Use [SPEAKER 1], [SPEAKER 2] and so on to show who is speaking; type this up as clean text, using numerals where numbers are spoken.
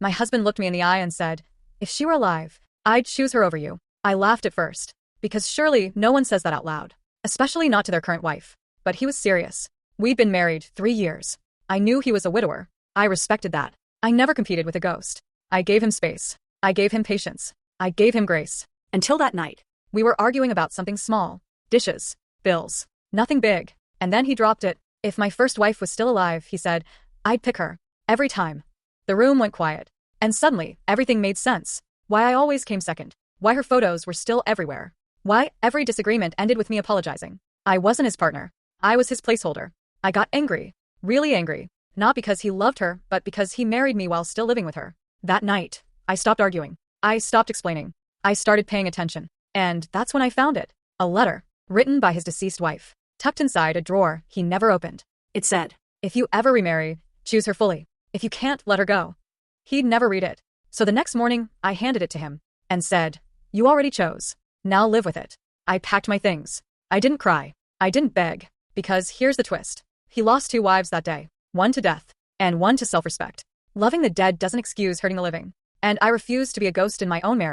[SPEAKER 1] My husband looked me in the eye and said, "If she were alive, I'd choose her over you." I laughed at first, because surely no one says that out loud, especially not to their current wife. But he was serious. We'd been married 3 years. I knew he was a widower. I respected that. I never competed with a ghost. I gave him space. I gave him patience. I gave him grace. Until that night. We were arguing about something small. Dishes. Bills. Nothing big. And then he dropped it. If my first wife was still alive, he said, I'd pick her. Every time. The room went quiet. And suddenly, everything made sense. Why I always came second. Why her photos were still everywhere. Why every disagreement ended with me apologizing. I wasn't his partner. I was his placeholder. I got angry. Really angry. Not because he loved her, but because he married me while still living with her. That night, I stopped arguing. I stopped explaining. I started paying attention. And that's when I found it. A letter, written by his deceased wife, tucked inside a drawer he never opened. It said, if you ever remarry, choose her fully. If you can't, let her go. He'd never read it. So the next morning, I handed it to him and said, you already chose. Now live with it. I packed my things. I didn't cry. I didn't beg. Because here's the twist. He lost 2 wives that day. One to death. And one to self-respect. Loving the dead doesn't excuse hurting the living. And I refuse to be a ghost in my own marriage.